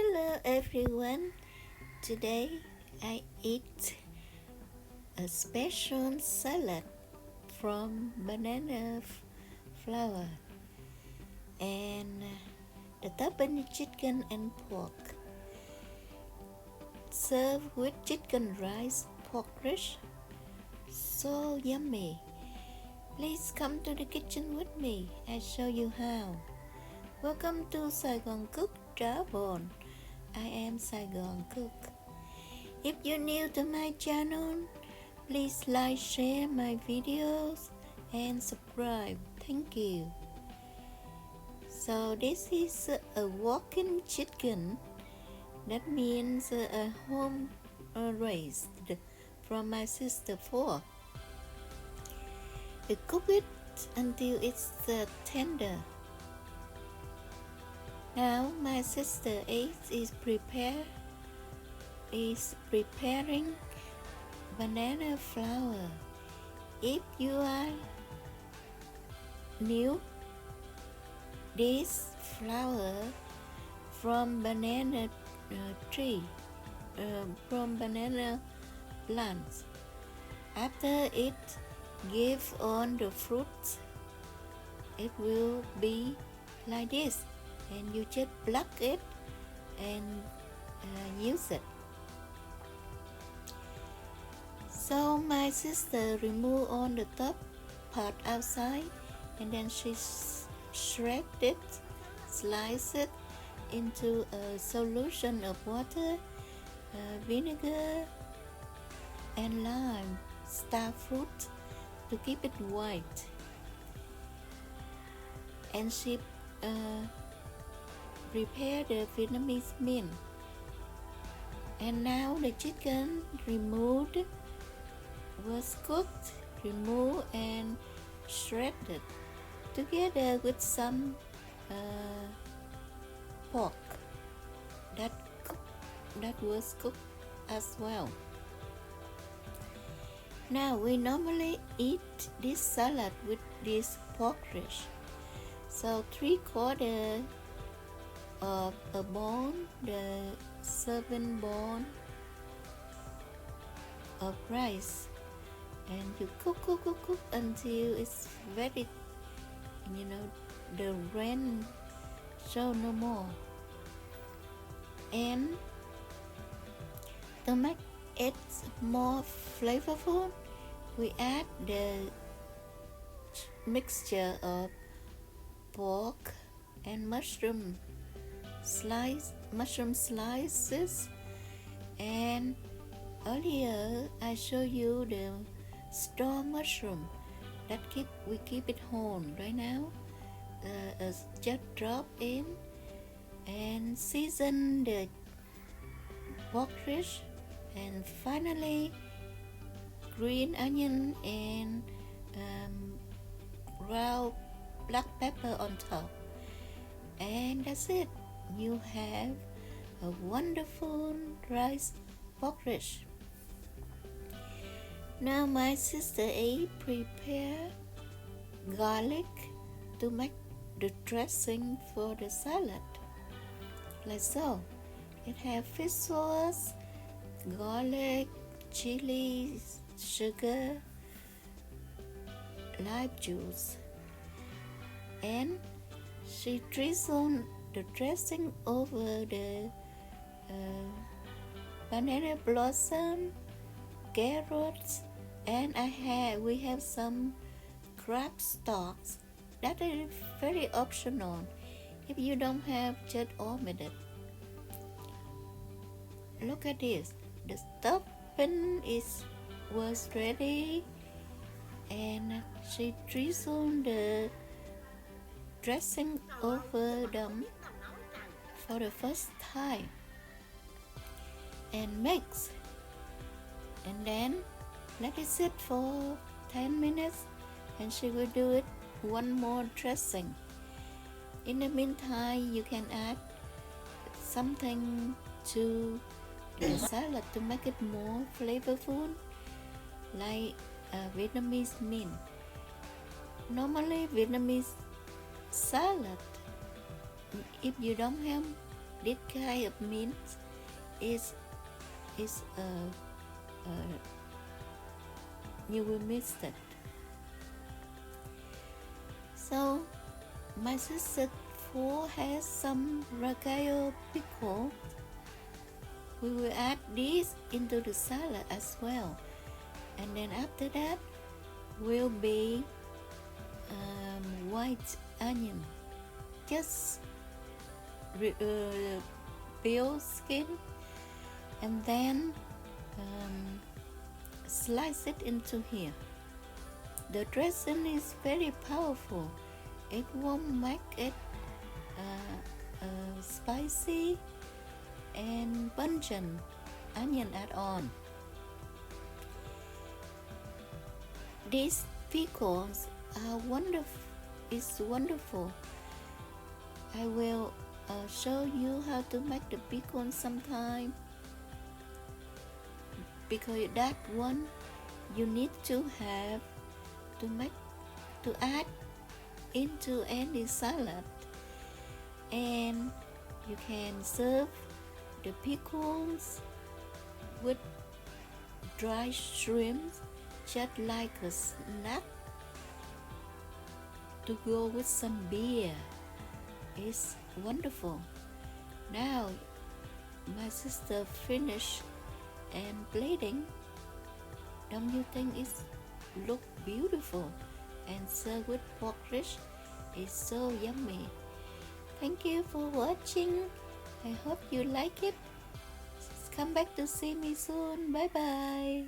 Hello everyone. Today I eat a special salad from banana flour and the topping is chicken and pork. Served with chicken rice, porridge. So yummy. Please come to the kitchen with me. I show you how. Welcome to Saigon Cook Travel. I am Saigon Cook. If you're new to my channel, please like, share my videos and subscribe. Thank you. So this is a walking chicken. That means a home raised from my sister for. I cook it until it's tender. Now my sister is preparing banana flour. If you are new, this flour from banana tree, from banana plants. After it give on the fruits, it will be like this. And you just pluck it and use it. So my sister remove on the top part outside, and then she shred it, slice it into a solution of water, vinegar, and lime, star fruit to keep it white. And she prepare the Vietnamese mint. And now the chicken removed was cooked, removed and shredded together with some pork that was cooked as well. Now we normally eat this salad with this porridge. So 3/4 of a bone, the 7 bone of rice, and you cook until it's very, the rain show no more. And to make it more flavorful, we add the mixture of pork and mushroom slices. And earlier I show you the store mushroom that we keep it whole. Right now just drop in and season the porridge, and finally green onion and ground black pepper on top, and that's it. You have a wonderful rice porridge. Now my sister prepare garlic to make the dressing for the salad. Like so. It have fish sauce, garlic, chilies, sugar, lime juice, and she drizzled the dressing over the banana blossom, carrots, and we have some crab stalks. That is very optional. If you don't have, just omit it. Look at this. The stuffing was ready, and she drizzled the dressing over them for the first time and mix, and then let it sit for 10 minutes, and she will do it one more dressing. In the meantime, you can add something to the salad to make it more flavorful, like Vietnamese mint. Normally Vietnamese salad, if you don't have This kind of mint is you will mix it. So my sister has some rakyo pickle. We will add this into the salad as well, and then after that will be white onion. Just peel skin and then slice it into here. The dressing is very powerful. It won't make it spicy and pungent onion at all. These pickles are wonderful. It's wonderful. I will show you how to make the pickles sometime, because that one you need to have to add into any salad, and you can serve the pickles with dry shrimp, just like a snack to go with some beer. It's wonderful. Now my sister finished and plating. Don't you think it look beautiful? And served with porridge. It's so yummy. Thank you for watching. I hope you like it. Come back to see me soon. Bye bye.